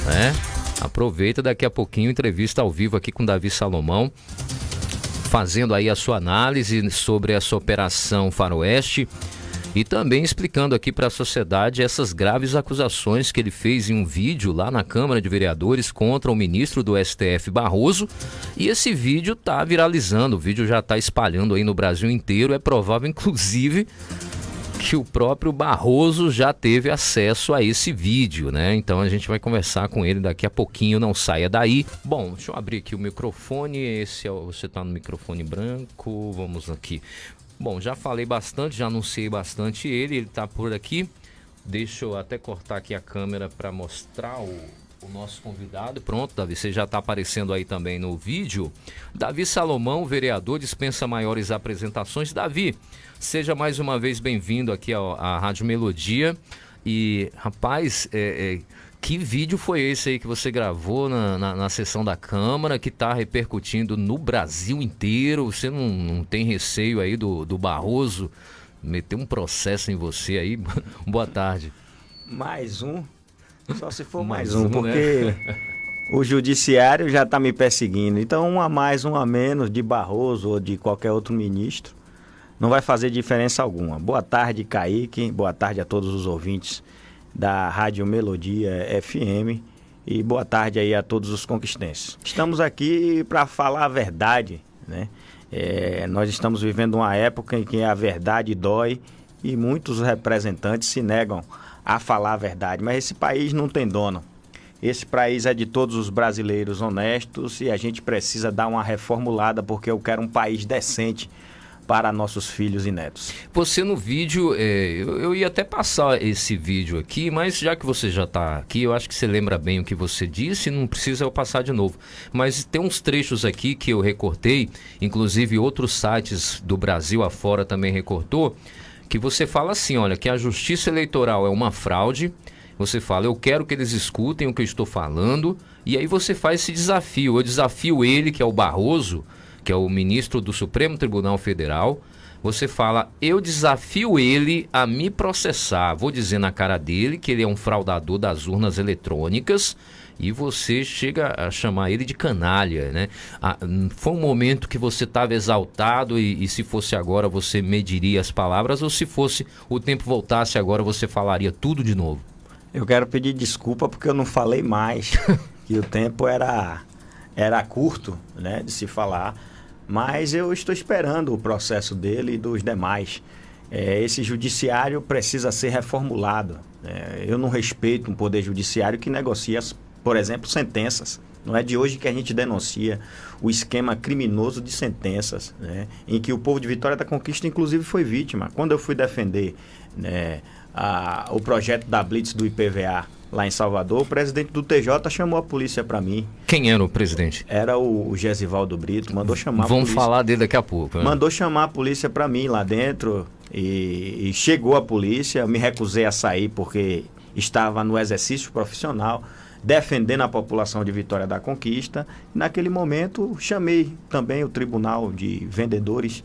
né? Aproveita, daqui a pouquinho, entrevista ao vivo aqui com Davi Salomão, fazendo aí a sua análise sobre essa Operação Faroeste e também explicando aqui para a sociedade essas graves acusações que ele fez em um vídeo lá na Câmara de Vereadores contra o ministro do STF, Barroso. E esse vídeo está viralizando, o vídeo já está espalhando aí no Brasil inteiro. É provável, inclusive, que o próprio Barroso já teve acesso a esse vídeo, né? Então a gente vai conversar com ele daqui a pouquinho, não saia daí. Bom, deixa eu abrir aqui o microfone, você tá no microfone branco, vamos aqui. Bom, já falei bastante, já anunciei bastante ele tá por aqui. Deixa eu até cortar aqui a câmera para mostrar o nosso convidado. Pronto, Davi, você já está aparecendo aí também no vídeo. Davi Salomão, vereador, dispensa maiores apresentações. Davi, seja mais uma vez bem-vindo aqui à Rádio Melodia. E, rapaz, que vídeo foi esse aí que você gravou na sessão da Câmara, que está repercutindo no Brasil inteiro? Você não tem receio aí do Barroso meter um processo em você aí? Boa tarde. Mais um? Só se for mais um, porque né? O judiciário já está me perseguindo. Então, um a mais, um a menos de Barroso ou de qualquer outro ministro não vai fazer diferença alguma. Boa tarde, Kaique. Boa tarde a todos os ouvintes da Rádio Melodia FM. E boa tarde aí a todos os conquistenses. Estamos aqui para falar a verdade, né? Nós estamos vivendo uma época em que a verdade dói e muitos representantes se negam a falar a verdade, mas esse país não tem dono. Esse país é de todos os brasileiros honestos e a gente precisa dar uma reformulada, porque eu quero um país decente para nossos filhos e netos. Você no vídeo, eu ia até passar esse vídeo aqui, mas já que você já está aqui, eu acho que você lembra bem o que você disse, não precisa eu passar de novo. Mas tem uns trechos aqui que eu recortei, inclusive outros sites do Brasil afora também recortou, que você fala assim, olha, que a justiça eleitoral é uma fraude. Você fala, eu quero que eles escutem o que eu estou falando, e aí você faz esse desafio. Eu desafio ele, que é o Barroso, que é o ministro do Supremo Tribunal Federal. Você fala, eu desafio ele a me processar. Vou dizer na cara dele que ele é um fraudador das urnas eletrônicas, e você chega a chamar ele de canalha, né? Foi um momento que você estava exaltado e se fosse agora você mediria as palavras, ou se fosse o tempo voltasse agora você falaria tudo de novo? Eu quero pedir desculpa porque eu não falei mais, que o tempo era curto, né, de se falar, mas eu estou esperando o processo dele e dos demais. Esse judiciário precisa ser reformulado. Eu não respeito um poder judiciário que negocia, por exemplo, sentenças. Não é de hoje que a gente denuncia o esquema criminoso de sentenças, né, em que o povo de Vitória da Conquista, inclusive, foi vítima. Quando eu fui defender, né, o projeto da Blitz do IPVA lá em Salvador, o presidente do TJ chamou a polícia para mim. Quem era o presidente? Era o Gesivaldo Brito, mandou chamar a polícia. Vamos falar dele daqui a pouco. Né? Mandou chamar a polícia para mim lá dentro e chegou a polícia, eu me recusei a sair porque estava no exercício profissional, defendendo a população de Vitória da Conquista. Naquele momento, chamei também o Tribunal de Vendedores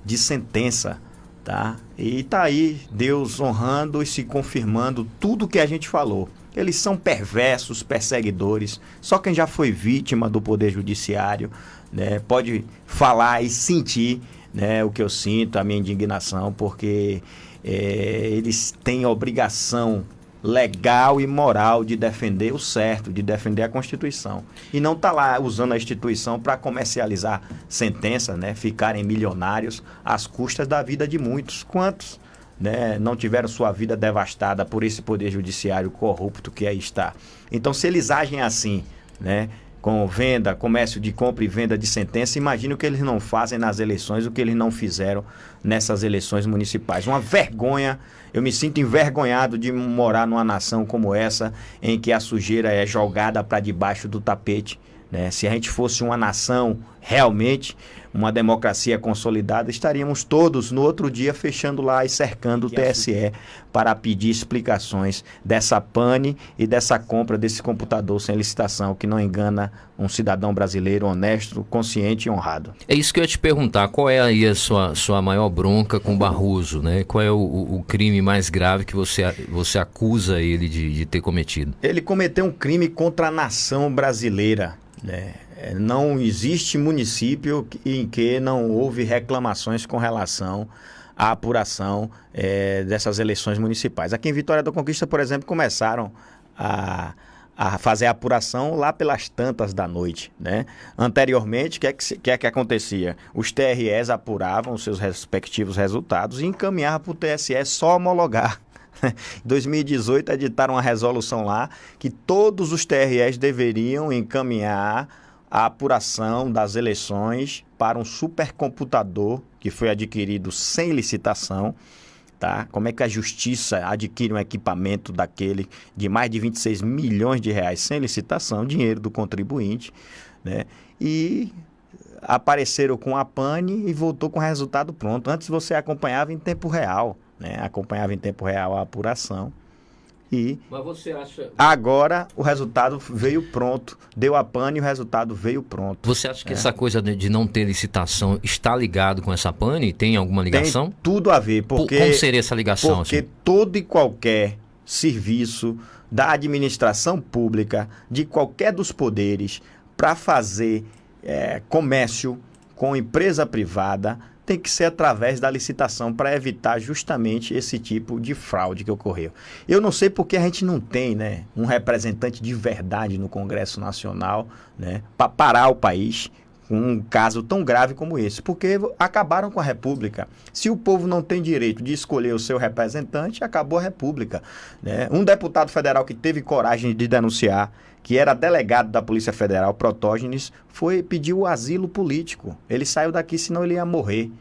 de Sentença, tá? E tá aí Deus honrando e se confirmando tudo que a gente falou. Eles são perversos, perseguidores. Só quem já foi vítima do Poder Judiciário, né, pode falar e sentir, né, o que eu sinto, a minha indignação, porque eles têm obrigação legal e moral de defender o certo, de defender a Constituição. E não tá lá usando a instituição para comercializar sentença, né, ficarem milionários às custas da vida de muitos. Quantos, né, não tiveram sua vida devastada por esse poder judiciário corrupto que aí está? Então, se eles agem assim, né, com comércio de compra e venda de sentença, imagina o que eles não fazem nas eleições, o que eles não fizeram nessas eleições municipais. Uma vergonha. Eu me sinto envergonhado de morar numa nação como essa, em que a sujeira é jogada para debaixo do tapete, né? Se a gente fosse uma nação realmente, uma democracia consolidada, estaríamos todos no outro dia fechando lá e cercando o TSE para pedir explicações dessa pane e dessa compra desse computador sem licitação, que não engana um cidadão brasileiro honesto, consciente e honrado. É isso que eu ia te perguntar, qual é aí a sua maior bronca com o Barroso, né? Qual é o crime mais grave que você acusa ele de ter cometido? Ele cometeu um crime contra a nação brasileira, né? Não existe município em que não houve reclamações com relação à apuração dessas eleições municipais. Aqui em Vitória da Conquista, por exemplo, começaram a fazer a apuração lá pelas tantas da noite, né? Anteriormente, o que acontecia? Os TREs apuravam os seus respectivos resultados e encaminhavam para o TSE só homologar. Em 2018, editaram uma resolução lá que todos os TREs deveriam encaminhar a apuração das eleições para um supercomputador que foi adquirido sem licitação. Tá? Como é que a justiça adquire um equipamento daquele de mais de 26 milhões de reais sem licitação, dinheiro do contribuinte, né? E apareceram com a pane e voltou com o resultado pronto. Antes você acompanhava em tempo real, né? Acompanhava em tempo real a apuração. Mas você acha... Agora o resultado veio pronto. Deu a pane e o resultado veio pronto. Você acha que essa coisa de não ter licitação está ligado com essa pane? Tem alguma ligação? Tem tudo a ver. Porque, como seria essa ligação? Porque assim? todo e qualquer serviço da administração pública, de qualquer dos poderes, para fazer comércio com empresa privada, tem que ser através da licitação para evitar justamente esse tipo de fraude que ocorreu. Eu não sei porque a gente não tem, né, um representante de verdade no Congresso Nacional, né, para parar o país com um caso tão grave como esse, porque acabaram com a República. Se o povo não tem direito de escolher o seu representante, acabou a República, né? Um deputado federal que teve coragem de denunciar, que era delegado da Polícia Federal, Protógenes, pediu o asilo político. Ele saiu daqui, senão ele ia morrer.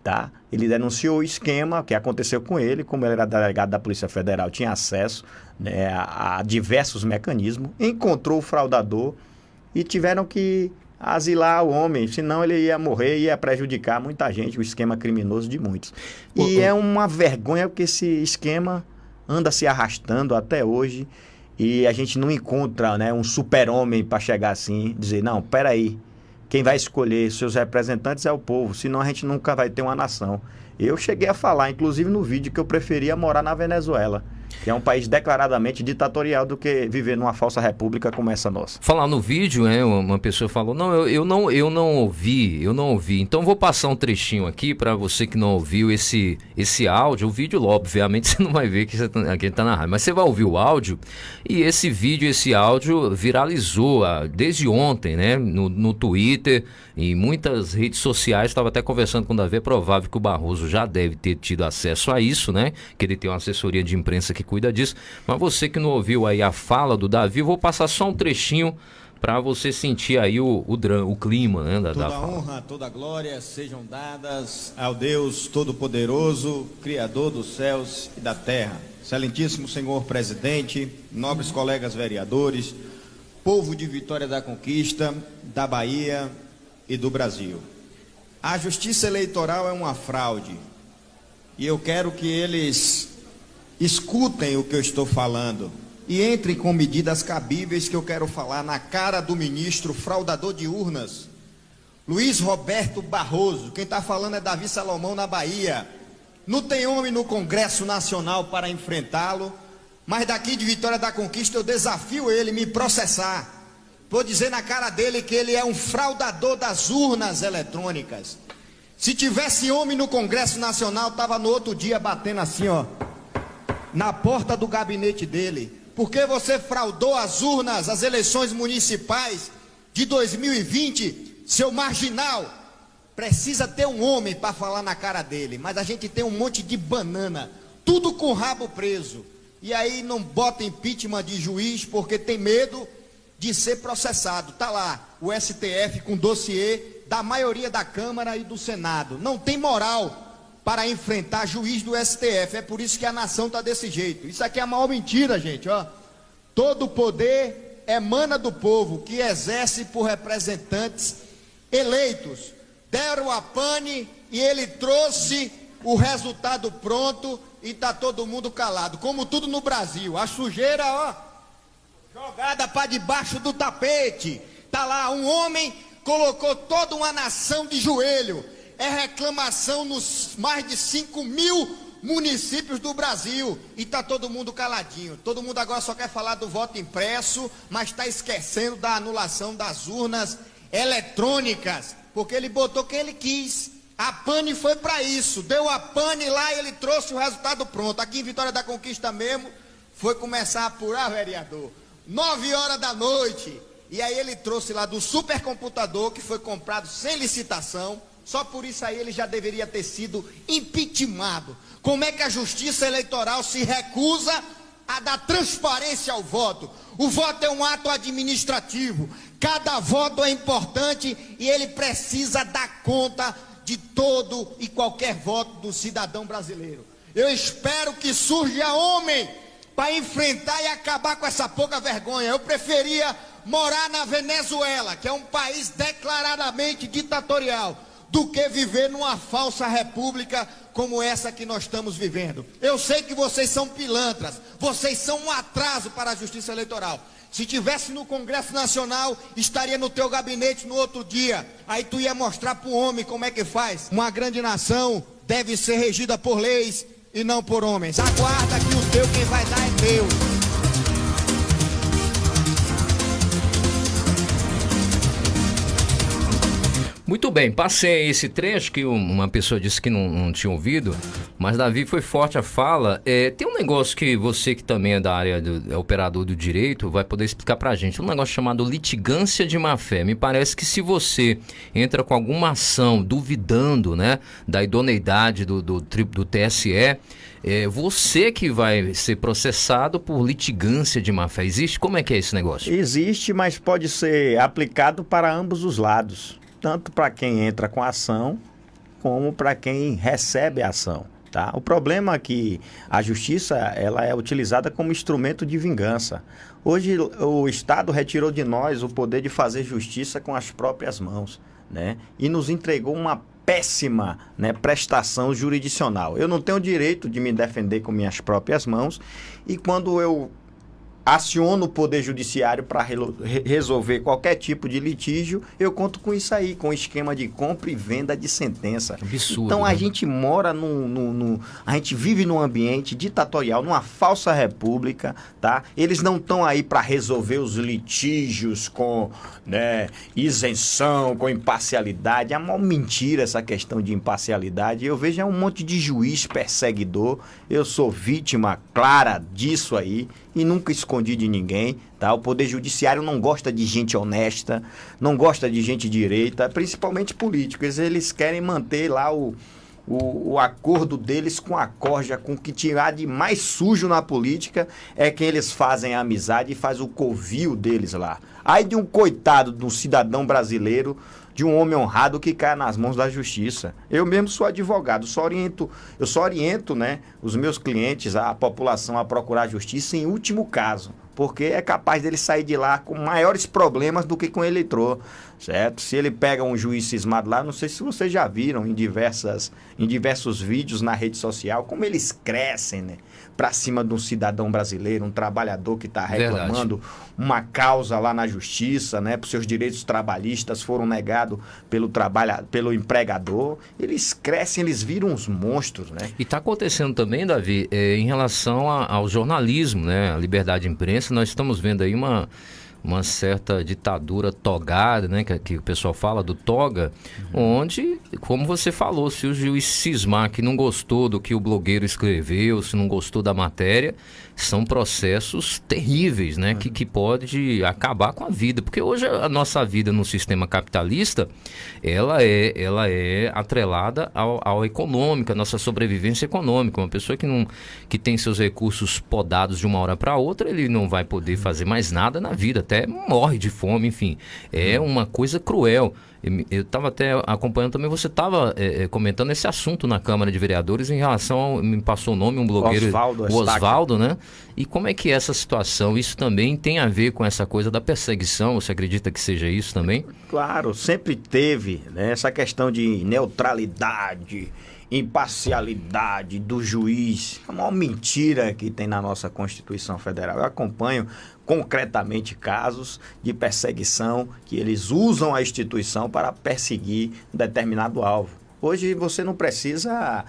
Tá? Ele denunciou o esquema que aconteceu com ele, como ele era delegado da Polícia Federal, tinha acesso, né, a diversos mecanismos, encontrou o fraudador e tiveram que asilar o homem, senão ele ia morrer e ia prejudicar muita gente, o esquema criminoso de muitos. E é uma vergonha porque esse esquema anda se arrastando até hoje e a gente não encontra, né, um super-homem para chegar assim, dizer, não, peraí, quem vai escolher seus representantes é o povo, senão a gente nunca vai ter uma nação. Eu cheguei a falar, inclusive no vídeo, que eu preferia morar na Venezuela, que é um país declaradamente ditatorial, do que viver numa falsa república como essa nossa. Falar no vídeo, uma pessoa falou, não, eu não ouvi. Então vou passar um trechinho aqui para você que não ouviu esse áudio. O vídeo, obviamente, você não vai ver que aqui está na rádio, mas você vai ouvir o áudio. E esse vídeo, esse áudio viralizou desde ontem, né? No Twitter, em muitas redes sociais. Estava até conversando com o Davi, é provável que o Barroso já deve ter tido acesso a isso, né? Que ele tem uma assessoria de imprensa que cuida disso. Mas você que não ouviu aí a fala do Davi, eu vou passar só um trechinho para você sentir aí o clima, né, da fala. Toda honra, toda glória sejam dadas ao Deus Todo-Poderoso, Criador dos céus e da terra. Excelentíssimo Senhor Presidente, nobres colegas vereadores, povo de Vitória da Conquista, da Bahia e do Brasil. A justiça eleitoral é uma fraude e eu quero que eles escutem o que eu estou falando e entrem com medidas cabíveis, que eu quero falar na cara do ministro fraudador de urnas, Luiz Roberto Barroso. Quem está falando é Davi Salomão, na Bahia. Não tem homem no Congresso Nacional para enfrentá-lo, mas daqui de Vitória da Conquista eu desafio ele a me processar. Vou dizer na cara dele que ele é um fraudador das urnas eletrônicas. Se tivesse homem no Congresso Nacional, estava no outro dia batendo assim, ó, na porta do gabinete dele. Porque você fraudou as urnas, as eleições municipais de 2020, seu marginal. Precisa ter um homem para falar na cara dele, mas a gente tem um monte de banana, tudo com o rabo preso. E aí não bota impeachment de juiz porque tem medo de ser processado. Tá lá o STF com dossiê da maioria da Câmara e do Senado. Não tem moral para enfrentar juiz do STF. É por isso que a nação está desse jeito. Isso aqui é a maior mentira, gente, ó. Todo o poder emana do povo, que exerce por representantes eleitos. Deram a pane e ele trouxe o resultado pronto e está todo mundo calado. Como tudo no Brasil, a sujeira, ó, jogada para debaixo do tapete. Tá lá, um homem colocou toda uma nação de joelho. É reclamação nos mais de 5.000 municípios do Brasil e tá todo mundo caladinho. Todo mundo agora só quer falar do voto impresso, mas está esquecendo da anulação das urnas eletrônicas, porque ele botou quem ele quis. A pane foi para isso, deu a pane lá e ele trouxe o resultado pronto. Aqui em Vitória da Conquista mesmo, foi começar a apurar, vereador, 9 horas da noite, e aí ele trouxe lá do supercomputador que foi comprado sem licitação. Só por isso aí ele já deveria ter sido impeachmentado. Como é que a Justiça Eleitoral se recusa a dar transparência ao voto? O voto é um ato administrativo. Cada voto é importante e ele precisa dar conta de todo e qualquer voto do cidadão brasileiro. Eu espero que surja homem para enfrentar e acabar com essa pouca vergonha. Eu preferia morar na Venezuela, que é um país declaradamente ditatorial, do que viver numa falsa república como essa que nós estamos vivendo. Eu sei que vocês são pilantras, vocês são um atraso para a Justiça Eleitoral. Se tivesse no Congresso Nacional, estaria no teu gabinete no outro dia. Aí tu ia mostrar para o homem como é que faz. Uma grande nação deve ser regida por leis e não por homens. Aguarda que o teu quem vai dar é Deus. Muito bem, passei esse trecho que uma pessoa disse que não tinha ouvido, mas Davi foi forte a fala. Tem um negócio que você que também é da área, é operador do direito, vai poder explicar pra gente. Um negócio chamado litigância de má-fé. Me parece que se você entra com alguma ação duvidando, né, da idoneidade do TSE, você que vai ser processado por litigância de má-fé. Existe? Como é que é esse negócio? Existe, mas pode ser aplicado para ambos os lados. Tanto para quem entra com a ação, como para quem recebe a ação. Tá? O problema é que a justiça ela é utilizada como instrumento de vingança. Hoje o Estado retirou de nós o poder de fazer justiça com as próprias mãos, né? E nos entregou uma péssima, né, prestação jurisdicional. Eu não tenho direito de me defender com minhas próprias mãos, e quando eu aciono o Poder Judiciário para resolver qualquer tipo de litígio, eu conto com isso aí, com o esquema de compra e venda de sentença. Absurdo, então né? a gente mora a gente vive num ambiente ditatorial, numa falsa república, tá? Eles não estão aí para resolver os litígios com, né, isenção, com imparcialidade. É uma mentira essa questão de imparcialidade. Eu vejo um monte de juiz perseguidor. Eu sou vítima clara disso aí e nunca escondi de ninguém, tá? O Poder Judiciário não gosta de gente honesta, não gosta de gente direita, principalmente políticos. Eles querem manter lá o acordo deles com a corja, com o que tirar de mais sujo na política é quem eles fazem a amizade e faz o covil deles lá. Aí de um coitado, de um cidadão brasileiro, de um homem honrado que cai nas mãos da justiça. Eu mesmo sou advogado, eu só oriento, né, os meus clientes, a população a procurar justiça em último caso, porque é capaz dele sair de lá com maiores problemas do que com ele entrou, certo? Se ele pega um juiz cismado lá, não sei se vocês já viram em diversos vídeos na rede social, como eles crescem, né, para cima de um cidadão brasileiro, um trabalhador que está reclamando uma causa lá na justiça, né, por seus direitos trabalhistas foram negados pelo empregador. Eles crescem, eles viram uns monstros, né? E está acontecendo também, Davi, em relação ao jornalismo, né, a liberdade de imprensa. Nós estamos vendo aí uma certa ditadura togada, né, que o pessoal fala do toga, onde, como você falou, se o juiz cismar que não gostou do que o blogueiro escreveu, se não gostou da matéria, são processos terríveis, né, que pode acabar com a vida, porque hoje a nossa vida no sistema capitalista, ela é atrelada ao econômico, a nossa sobrevivência econômica. Uma pessoa que tem seus recursos podados de uma hora para outra, ele não vai poder fazer mais nada na vida, até até morre de fome, enfim. É uma coisa cruel. Eu estava até acompanhando também, você estava comentando esse assunto na Câmara de Vereadores em relação me passou o nome, um blogueiro, o Oswaldo, né? E como é que é essa situação? Isso também tem a ver com essa coisa da perseguição? Você acredita que seja isso também? Claro, sempre teve, né, essa questão de neutralidade, imparcialidade do juiz. É uma mentira que tem na nossa Constituição Federal. Eu acompanho concretamente casos de perseguição que eles usam a instituição para perseguir um determinado alvo. Hoje você não precisa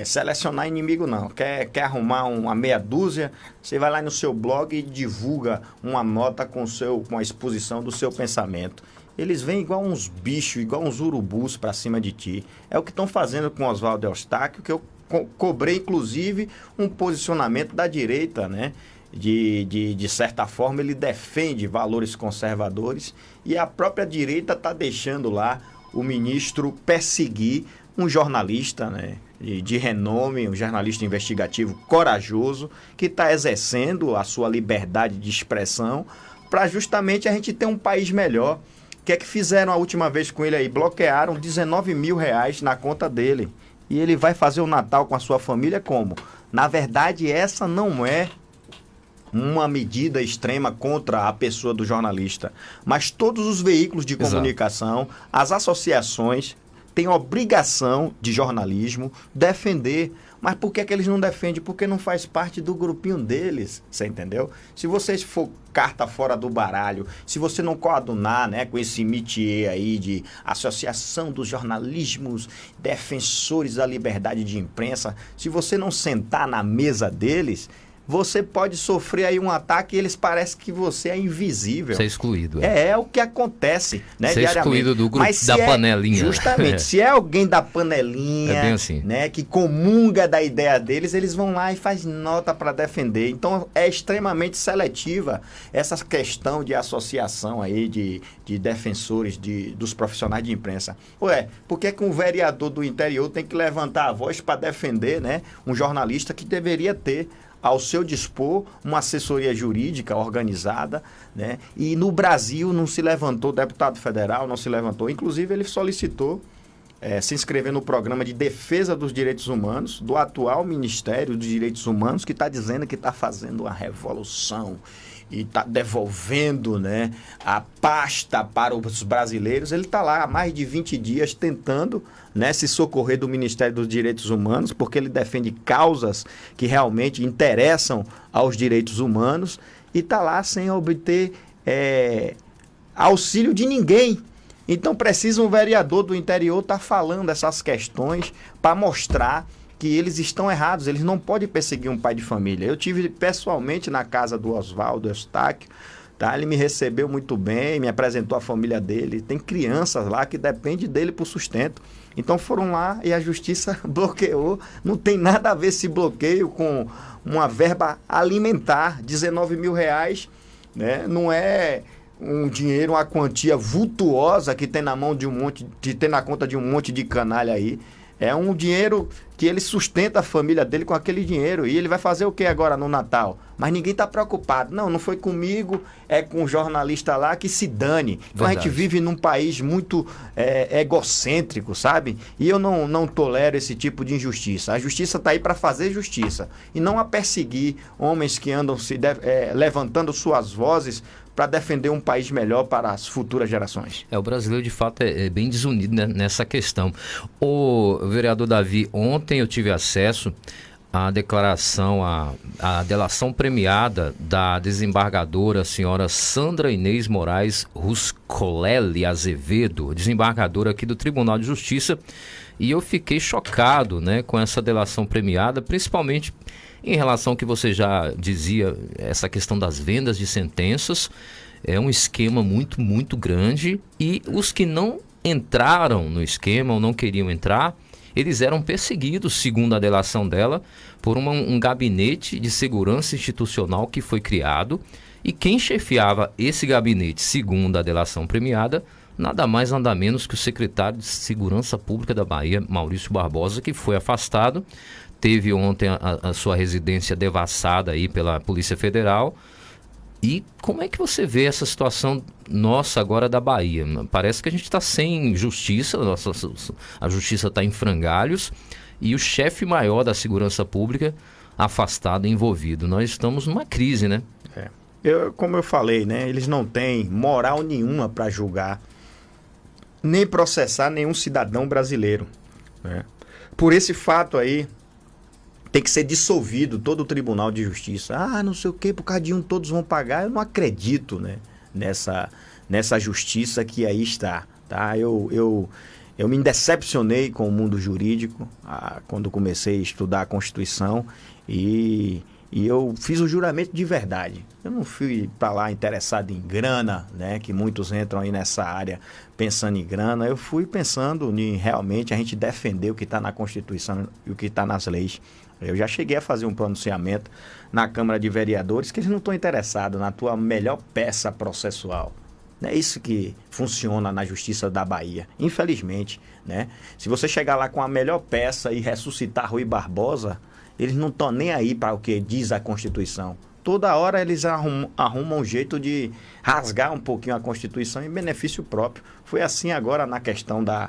selecionar inimigo, não. Quer arrumar uma meia dúzia, você vai lá no seu blog e divulga uma nota com a exposição do seu pensamento. Eles vêm igual uns bichos, igual uns urubus para cima de ti. É o que estão fazendo com Oswaldo Eustáquio, que eu cobrei, inclusive, um posicionamento da direita, né? De certa forma, ele defende valores conservadores e a própria direita está deixando lá o ministro perseguir um jornalista, né, de renome, um jornalista investigativo corajoso, que está exercendo a sua liberdade de expressão para justamente a gente ter um país melhor. O que é que fizeram a última vez com ele aí? Bloquearam R$19 mil na conta dele. E ele vai fazer o Natal com a sua família como? Na verdade, essa não é uma medida extrema contra a pessoa do jornalista, mas todos os veículos de comunicação, as associações têm obrigação de jornalismo defender. Mas por que eles não defendem? Porque não faz parte do grupinho deles, você entendeu? Se você for carta fora do baralho, se você não coadunar, né, com esse métier aí de Associação dos Jornalismos Defensores da Liberdade de Imprensa, se você não sentar na mesa deles, você pode sofrer aí um ataque e eles parecem que você é invisível. Você é excluído. É o que acontece, né, você diariamente. É excluído do grupo da panelinha. Justamente, se é alguém da panelinha, bem assim, né, que comunga da ideia deles, eles vão lá e faz nota para defender. Então, é extremamente seletiva essa questão de associação aí de defensores dos profissionais de imprensa. Ué, por que um vereador do interior tem que levantar a voz para defender, né, um jornalista que deveria ter ao seu dispor uma assessoria jurídica organizada, né? E no Brasil não se levantou, deputado federal não se levantou, inclusive ele solicitou se inscrever no programa de defesa dos direitos humanos do atual Ministério dos Direitos Humanos, que está dizendo que está fazendo uma revolução e está devolvendo, né, a pasta para os brasileiros. Ele está lá há mais de 20 dias tentando, né, se socorrer do Ministério dos Direitos Humanos, porque ele defende causas que realmente interessam aos direitos humanos e está lá sem obter auxílio de ninguém. Então precisa um vereador do interior estar falando essas questões para mostrar que eles estão errados, eles não podem perseguir um pai de família. Eu tive pessoalmente na casa do Oswaldo Eustáquio, tá? Ele me recebeu muito bem, me apresentou a família dele, tem crianças lá que dependem dele por sustento. Então foram lá e a justiça bloqueou, não tem nada a ver esse bloqueio com uma verba alimentar, R$19 mil, né? Não é um dinheiro, uma quantia vultuosa que tem na mão de tem na conta de um monte de canalha aí. É um dinheiro que ele sustenta a família dele com aquele dinheiro. E ele vai fazer o que agora no Natal? Mas ninguém está preocupado. Não foi comigo, é com um jornalista lá que se dane. Então a gente vive num país muito egocêntrico, sabe? E eu não tolero esse tipo de injustiça. A justiça está aí para fazer justiça. E não a perseguir homens que andam levantando suas vozes para defender um país melhor para as futuras gerações. O brasileiro, de fato, é bem desunido, né, nessa questão. O vereador Davi, ontem eu tive acesso à declaração, à delação premiada da desembargadora senhora Sandra Inês Moraes Ruscolelli Azevedo, desembargadora aqui do Tribunal de Justiça, e eu fiquei chocado, né, com essa delação premiada, principalmente em relação ao que você já dizia, essa questão das vendas de sentenças. É um esquema muito, muito grande, e os que não entraram no esquema ou não queriam entrar, eles eram perseguidos, segundo a delação dela, por um gabinete de segurança institucional que foi criado, e quem chefiava esse gabinete, segundo a delação premiada, nada mais, nada menos que o secretário de Segurança Pública da Bahia, Maurício Barbosa, que foi afastado. Teve ontem a sua residência devassada aí pela Polícia Federal. E como é que você vê essa situação nossa agora da Bahia? Parece que a gente está sem justiça, a justiça está em frangalhos e o chefe maior da segurança pública afastado, envolvido. Nós estamos numa crise, né? Como eu falei, né? Eles não têm moral nenhuma para julgar nem processar nenhum cidadão brasileiro, né? Por esse fato aí, tem que ser dissolvido todo o Tribunal de Justiça. Não sei o quê, por causa de um todos vão pagar. Eu não acredito, né, nessa justiça que aí está. Tá? Eu me decepcionei com o mundo jurídico quando comecei a estudar a Constituição e eu fiz o juramento de verdade. Eu não fui para lá interessado em grana, né, que muitos entram aí nessa área pensando em grana. Eu fui pensando em realmente a gente defender o que está na Constituição e o que está nas leis. Eu já cheguei a fazer um pronunciamento na Câmara de Vereadores que eles não estão interessados na tua melhor peça processual. É isso que funciona na Justiça da Bahia, infelizmente, né? Se você chegar lá com a melhor peça e ressuscitar Rui Barbosa, eles não estão nem aí para o que diz a Constituição. Toda hora eles arrumam um jeito de rasgar um pouquinho a Constituição em benefício próprio. Foi assim agora na questão da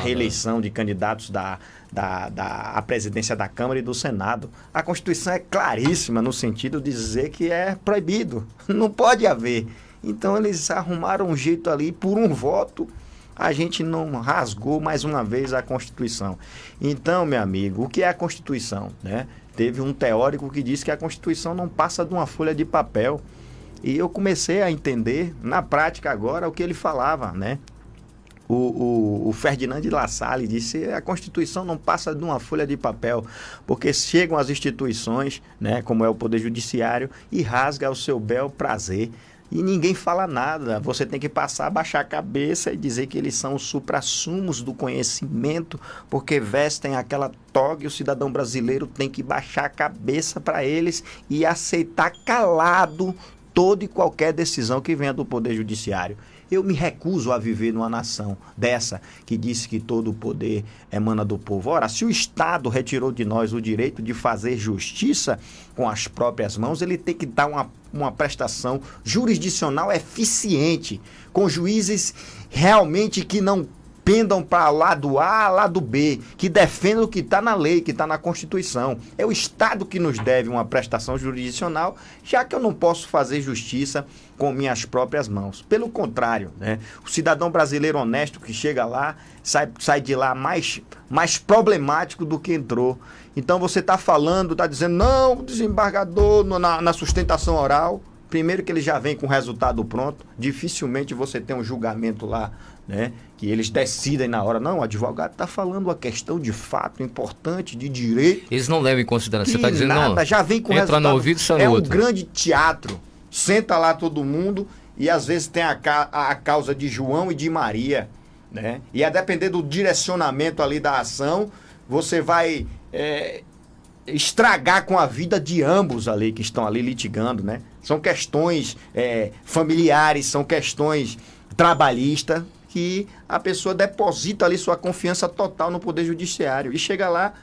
reeleição de candidatos à presidência da Câmara e do Senado. A Constituição é claríssima no sentido de dizer que é proibido, não pode haver. Então eles arrumaram um jeito ali, por um voto, a gente não rasgou mais uma vez a Constituição. Então, meu amigo, o que é a Constituição, né? Teve um teórico que disse que a Constituição não passa de uma folha de papel. E eu comecei a entender, na prática agora, o que ele falava, né? O Ferdinand de La Salle disse que a Constituição não passa de uma folha de papel, porque chegam as instituições, né, como é o Poder Judiciário, e rasga o seu bel prazer. E ninguém fala nada. Você tem que passar, baixar a cabeça e dizer que eles são os suprassumos do conhecimento, porque vestem aquela toga e o cidadão brasileiro tem que baixar a cabeça para eles e aceitar calado toda e qualquer decisão que venha do Poder Judiciário. Eu me recuso a viver numa nação dessa que diz que todo o poder emana do povo. Ora, se o Estado retirou de nós o direito de fazer justiça com as próprias mãos, ele tem que dar uma prestação jurisdicional eficiente, com juízes realmente que não pendam para lado A, lado B, que defendam o que está na lei, que está na Constituição. É o Estado que nos deve uma prestação jurisdicional, já que eu não posso fazer justiça com minhas próprias mãos. Pelo contrário, né? O cidadão brasileiro honesto que chega lá, sai de lá mais problemático do que entrou. Então você está falando, está dizendo, não, desembargador na sustentação oral. Primeiro que ele já vem com o resultado pronto, dificilmente você tem um julgamento lá, né, que eles decidem na hora. Não, o advogado está falando uma questão de fato importante, de direito. Eles não levam em consideração, você está dizendo, nada, não, já vem com entra resultado. No ouvido, sai no no outro. Um grande teatro, senta lá todo mundo e às vezes tem a causa de João e de Maria, né? E a depender do direcionamento ali da ação, você vai estragar com a vida de ambos ali que estão ali litigando, né? São questões familiares, são questões trabalhistas que a pessoa deposita ali sua confiança total no Poder Judiciário. E chega lá,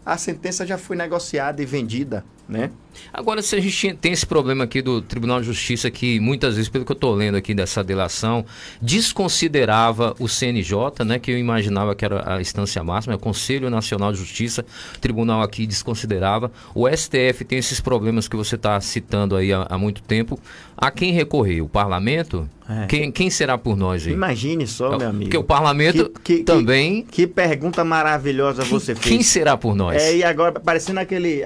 a sentença já foi negociada e vendida, né? Agora, se a gente tem esse problema aqui do Tribunal de Justiça, que muitas vezes, pelo que eu estou lendo aqui dessa delação, desconsiderava o CNJ, né, que eu imaginava que era a instância máxima, é o Conselho Nacional de Justiça, o tribunal aqui desconsiderava. O STF tem esses problemas que você está citando aí há muito tempo. A quem recorrer? O Parlamento? Quem será por nós aí? Imagine só, meu amigo. Porque o Parlamento também... Que pergunta maravilhosa você fez. Quem será por nós? E agora, parecendo aquele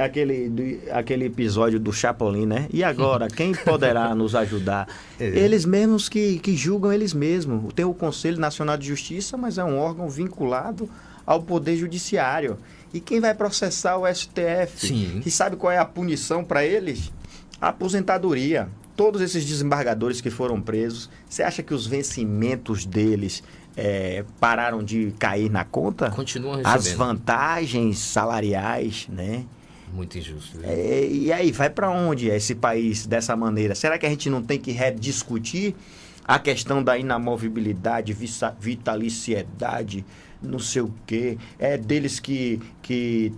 episódio do Chapolin, né? E agora, quem poderá nos ajudar? Eles mesmos que julgam eles mesmos. Tem o Conselho Nacional de Justiça, mas é um órgão vinculado ao Poder Judiciário. E quem vai processar o STF? Sim. E sabe qual é a punição para eles? A aposentadoria. Todos esses desembargadores que foram presos, você acha que os vencimentos deles pararam de cair na conta? Continuam recebendo. As vantagens salariais, né? Muito injusto. E aí, vai para onde esse país dessa maneira? Será que a gente não tem que rediscutir a questão da inamovibilidade, vitaliciedade, não sei o quê. É deles que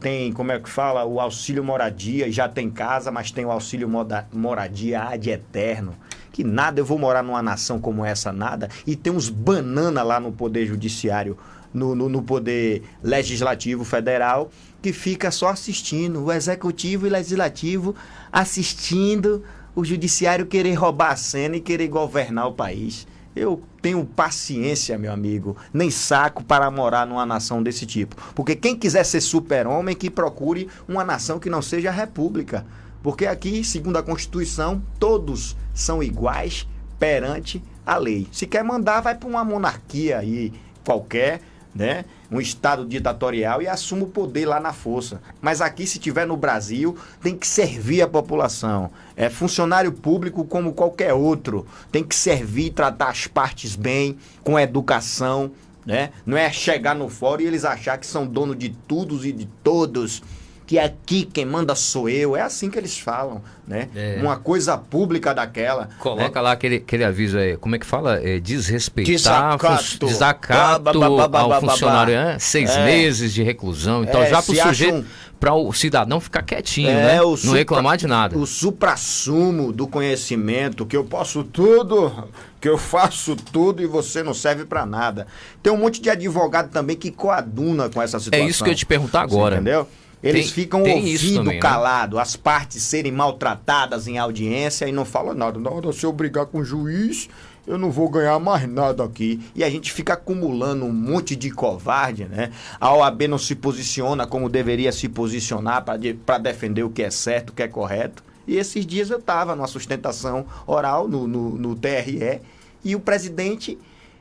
tem, como é que fala, o auxílio moradia, e já tem casa, mas tem o auxílio moradia ad eterno. Que nada, eu vou morar numa nação como essa, nada. E tem uns banana lá no Poder Judiciário, no Poder Legislativo Federal, que fica só assistindo, o Executivo e Legislativo assistindo o Judiciário querer roubar a cena e querer governar o país. Eu tenho paciência, meu amigo, nem saco para morar numa nação desse tipo. Porque quem quiser ser super-homem, que procure uma nação que não seja a república. Porque aqui, segundo a Constituição, todos são iguais perante a lei. Se quer mandar, vai para uma monarquia aí qualquer, né? Um estado ditatorial e assume o poder lá na força. Mas aqui, se tiver no Brasil, tem que servir a população. É funcionário público como qualquer outro. Tem que servir e tratar as partes bem, com educação, né? Não é chegar no fórum e eles achar que são dono de tudo e de todos, que aqui quem manda sou eu. É assim que eles falam, né? Uma coisa pública daquela. Coloca, né, lá aquele aviso aí, como é que fala? Desrespeitar, desacato ao funcionário, 6 meses de reclusão. Então já para o sujeito, para o cidadão ficar quietinho, né? Não reclamar de nada. O suprassumo do conhecimento, que eu posso tudo, que eu faço tudo e você não serve para nada. Tem um monte de advogado também que coaduna com essa situação. É isso que eu ia te perguntar agora. Você entendeu? Eles ficam ouvindo calado, as partes serem maltratadas em audiência e não falam nada. Na hora de se eu brigar com o juiz, eu não vou ganhar mais nada aqui. E a gente fica acumulando um monte de covarde, né? A OAB não se posiciona como deveria se posicionar para defender o que é certo, o que é correto. E esses dias eu estava numa sustentação oral no TRE e o presidente,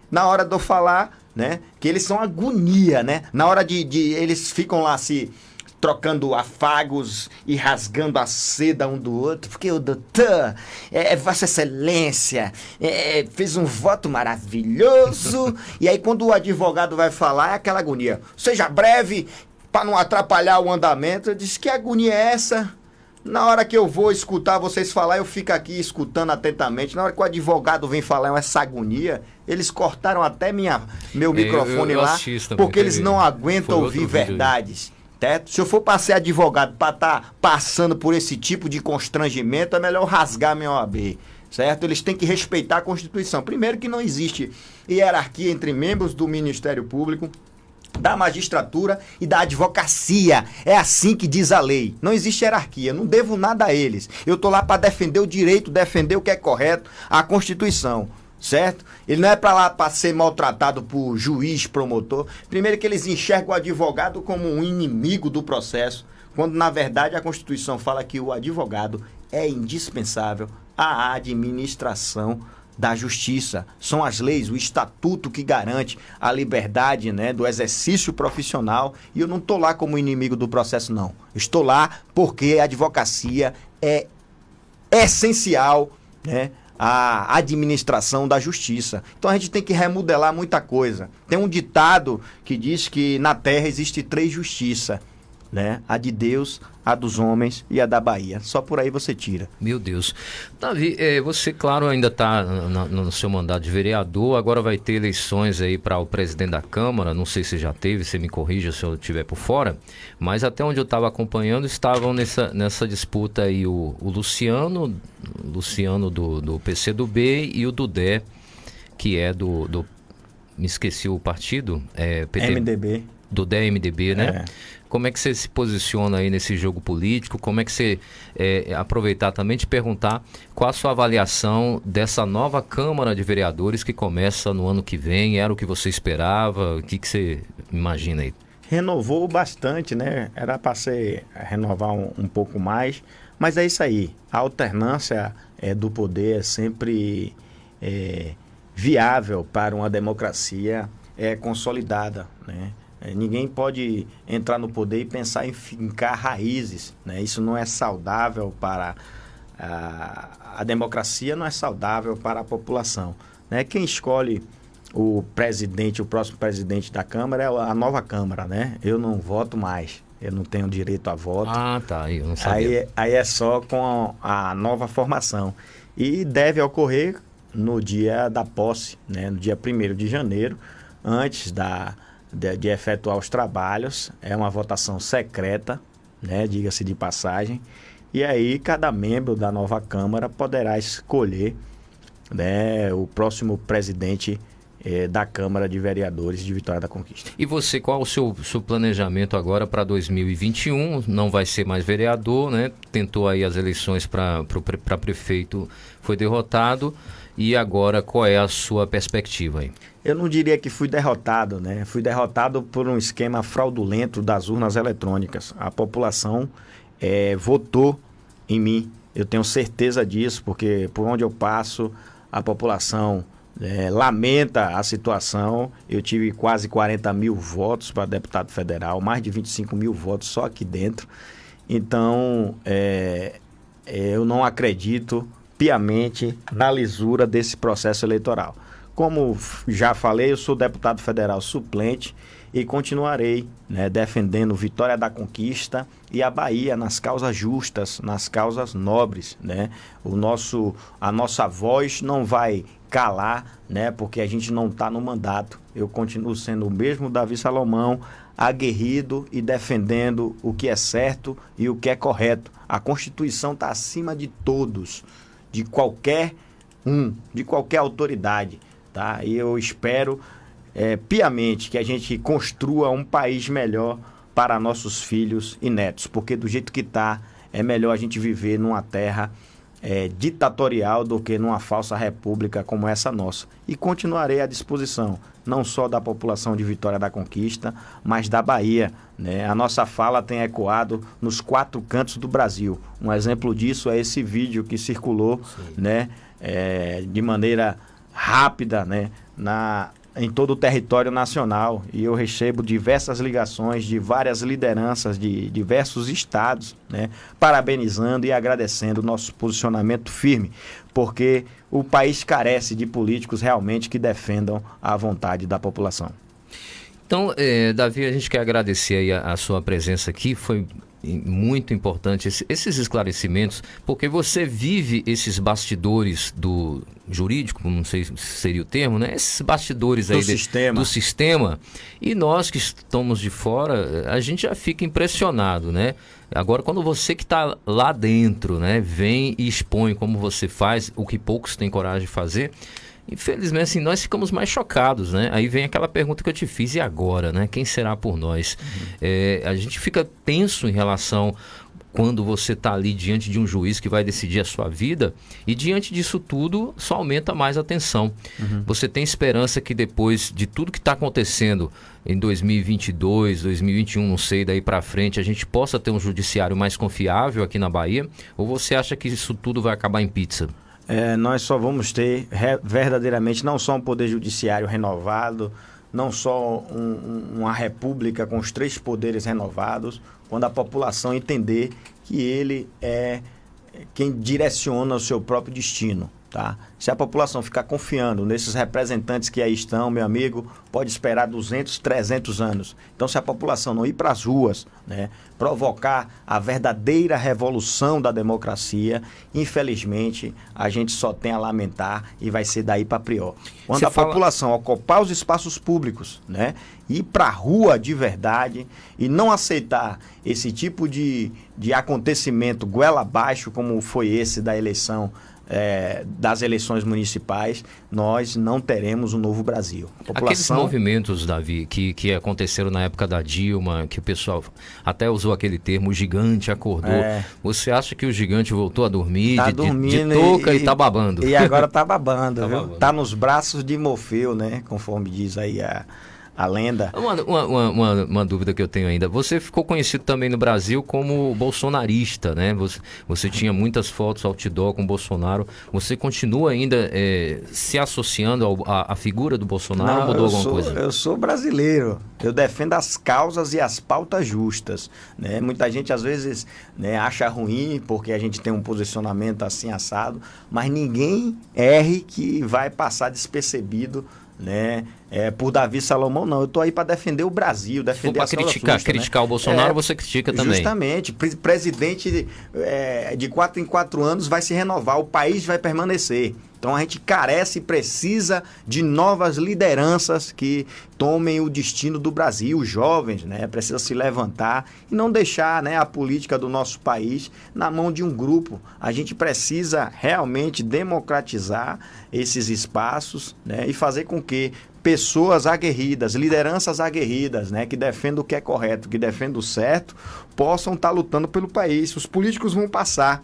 na hora de eu falar, né? Que eles são agonia, né? Na hora de eles ficam lá se trocando afagos e rasgando a seda um do outro, porque o doutor, Vossa Excelência, fez um voto maravilhoso, e aí quando o advogado vai falar, é aquela agonia. Seja breve, para não atrapalhar o andamento. Eu disse, que agonia é essa? Na hora que eu vou escutar vocês falar, eu fico aqui escutando atentamente. Na hora que o advogado vem falar essa agonia, eles cortaram até meu microfone lá, porque eles não aguentam ouvir verdades. Certo? Se eu for para ser advogado, para estar passando por esse tipo de constrangimento, é melhor rasgar minha OAB, certo? Eles têm que respeitar a Constituição. Primeiro que não existe hierarquia entre membros do Ministério Público, da magistratura e da advocacia. É assim que diz a lei. Não existe hierarquia, não devo nada a eles. Eu estou lá para defender o direito, defender o que é correto, a Constituição. Certo? Ele não é para lá para ser maltratado por juiz, promotor. Primeiro que eles enxergam o advogado como um inimigo do processo, quando na verdade a Constituição fala que o advogado é indispensável à administração da justiça. São as leis, o estatuto que garante a liberdade, né, do exercício profissional, e eu não estou lá como inimigo do processo, não. Estou lá porque a advocacia é essencial, né, a administração da justiça. Então a gente tem que remodelar muita coisa. Tem um ditado que diz que na terra existe 3 justiças, né? A de Deus, a dos homens e a da Bahia. Só por aí você tira. Meu Deus. Davi, você, claro, ainda está no seu mandato de vereador, agora vai ter eleições aí para o presidente da Câmara, não sei se já teve, você me corrija se eu estiver por fora, mas até onde eu estava acompanhando, estavam nessa disputa aí o Luciano do PCdoB e o Dudé, que é do me esqueci o partido, PT, MDB. Dudé MDB, né? Como é que você se posiciona aí nesse jogo político? Como é que você, aproveitar também te perguntar qual a sua avaliação dessa nova Câmara de Vereadores que começa no ano que vem? Era o que você esperava? O que você imagina aí? Renovou bastante, né? Era para renovar um pouco mais, mas é isso aí. A alternância do poder é sempre viável para uma democracia consolidada, né? Ninguém pode entrar no poder e pensar em fincar raízes, né? Isso não é saudável para a democracia, não é saudável para a população, né? Quem escolhe o próximo presidente da Câmara é a nova Câmara, né? Eu não voto mais, eu não tenho direito a voto. Ah, tá, eu não sabia. Aí é só com a nova formação. E deve ocorrer no dia da posse, né, no dia 1º de janeiro, antes de efetuar os trabalhos. É uma votação secreta, né, diga-se de passagem, e aí cada membro da nova Câmara poderá escolher, né, o próximo presidente da Câmara de Vereadores de Vitória da Conquista. E você, qual o seu planejamento agora para 2021? Não vai ser mais vereador, né? Tentou aí as eleições para prefeito, foi derrotado. E agora, qual é a sua perspectiva aí? Eu não diria que fui derrotado, né? Fui derrotado por um esquema fraudulento das urnas eletrônicas. A população votou em mim. Eu tenho certeza disso, porque por onde eu passo, a população lamenta a situação. Eu tive quase 40 mil votos para deputado federal, mais de 25 mil votos só aqui dentro. Então, eu não acredito piamente na lisura desse processo eleitoral. Como já falei, eu sou deputado federal suplente e continuarei, né, defendendo Vitória da Conquista e a Bahia nas causas justas, nas causas nobres, né? A nossa voz não vai calar, né, porque a gente não está no mandato. Eu continuo sendo o mesmo Davi Salomão, aguerrido e defendendo o que é certo e o que é correto. A Constituição está acima de todos, de qualquer autoridade, tá? E eu espero piamente que a gente construa um país melhor para nossos filhos e netos, porque do jeito que está, é melhor a gente viver numa terra ditatorial do que numa falsa república como essa nossa. E continuarei à disposição, não só da população de Vitória da Conquista, mas da Bahia, né? A nossa fala tem ecoado nos 4 cantos do Brasil. Um exemplo disso é esse vídeo que circulou, né, de maneira rápida, né, em todo o território nacional, e eu recebo diversas ligações de várias lideranças de diversos estados, né, parabenizando e agradecendo o nosso posicionamento firme, porque o país carece de políticos realmente que defendam a vontade da população. Então, Davi, a gente quer agradecer aí a sua presença aqui, foi muito importante esses esclarecimentos, porque você vive esses bastidores do jurídico, não sei se seria o termo, né? Esses bastidores aí do sistema, e nós que estamos de fora, a gente já fica impressionado, né? Agora, quando você que está lá dentro, né, vem e expõe como você faz, o que poucos têm coragem de fazer, infelizmente, assim, nós ficamos mais chocados, né? Aí vem aquela pergunta que eu te fiz, e agora, né? Quem será por nós? A gente fica tenso em relação quando você está ali diante de um juiz que vai decidir a sua vida, e diante disso tudo, só aumenta mais a tensão. Você tem esperança que depois de tudo que está acontecendo em 2022, 2021, não sei, daí para frente, a gente possa ter um judiciário mais confiável aqui na Bahia? Ou você acha que isso tudo vai acabar em pizza? Nós só vamos ter verdadeiramente não só um poder judiciário renovado, não só uma república com os 3 poderes renovados, quando a população entender que ele é quem direciona o seu próprio destino, tá? Se a população ficar confiando nesses representantes que aí estão, meu amigo, pode esperar 200, 300 anos. Então, se a população não ir para as ruas, né, provocar a verdadeira revolução da democracia, infelizmente, a gente só tem a lamentar e vai ser daí para pior. Quando a população ocupar os espaços públicos, né, ir para a rua de verdade e não aceitar esse tipo de acontecimento goela abaixo, como foi esse da eleição, das eleições municipais, nós não teremos um novo Brasil. Aqueles movimentos, Davi, que aconteceram na época da Dilma, que o pessoal até usou aquele termo, o gigante acordou. Você acha que o gigante voltou a dormir, tá de touca e tá babando? E agora tá babando, viu? Babando. Tá nos braços de Morfeu, né? Conforme diz aí a lenda. Uma dúvida que eu tenho ainda. Você ficou conhecido também no Brasil como bolsonarista, né? Você tinha muitas fotos outdoor com Bolsonaro. Você continua ainda se associando à figura do Bolsonaro? Não, mudou alguma coisa? Eu sou brasileiro. Eu defendo as causas e as pautas justas, né? Muita gente às vezes, né, acha ruim porque a gente tem um posicionamento assim assado, mas ninguém erre que vai passar despercebido, né, por Davi Salomão, não. Eu tô aí para defender o Brasil, defender as causas justas, criticar, né? O Bolsonaro, você critica também. Justamente. Presidente de 4 em 4 anos vai se renovar, o país vai permanecer. Então a gente carece e precisa de novas lideranças que tomem o destino do Brasil, os jovens, né? Precisa se levantar e não deixar, né, a política do nosso país na mão de um grupo. A gente precisa realmente democratizar esses espaços, né, e fazer com que pessoas aguerridas, lideranças aguerridas, né, que defendam o que é correto, que defendam o certo, possam estar lutando pelo país. Os políticos vão passar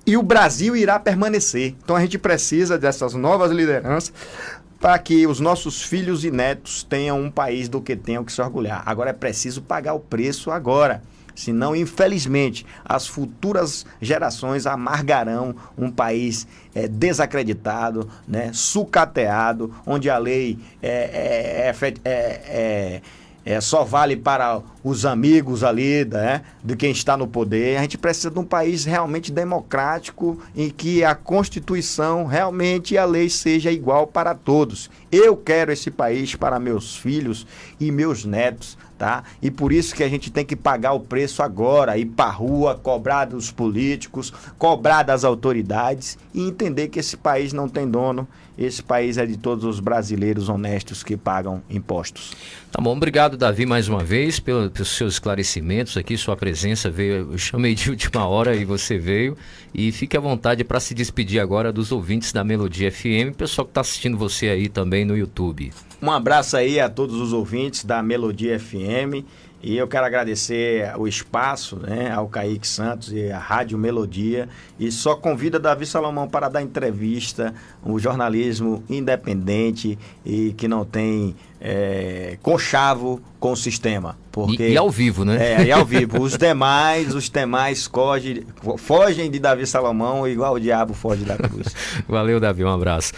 e o Brasil irá permanecer. Então a gente precisa dessas novas lideranças para que os nossos filhos e netos tenham um país do que tenham que se orgulhar. Agora é preciso pagar o preço agora. Senão, infelizmente, as futuras gerações amargarão um país desacreditado, né, sucateado, onde a lei só vale para os amigos ali, né, de quem está no poder. A gente precisa de um país realmente democrático, em que a Constituição realmente e a lei seja igual para todos. Eu quero esse país para meus filhos e meus netos, tá? E por isso que a gente tem que pagar o preço agora, ir para a rua, cobrar dos políticos, cobrar das autoridades e entender que esse país não tem dono. Esse país é de todos os brasileiros honestos que pagam impostos. Tá bom, obrigado, Davi, mais uma vez pelos seus esclarecimentos aqui, sua presença veio, eu chamei de última hora e você veio, e fique à vontade para se despedir agora dos ouvintes da Melodia FM, pessoal que está assistindo você aí também no YouTube. Um abraço aí a todos os ouvintes da Melodia FM. E eu quero agradecer o espaço, né, ao Kaique Santos e à Rádio Melodia. E só convido Davi Salomão para dar entrevista, um jornalismo independente e que não tem conchavo com o sistema. Porque, e ao vivo, né? E ao vivo. Os demais fogem de Davi Salomão igual o diabo foge da cruz. Valeu, Davi, um abraço.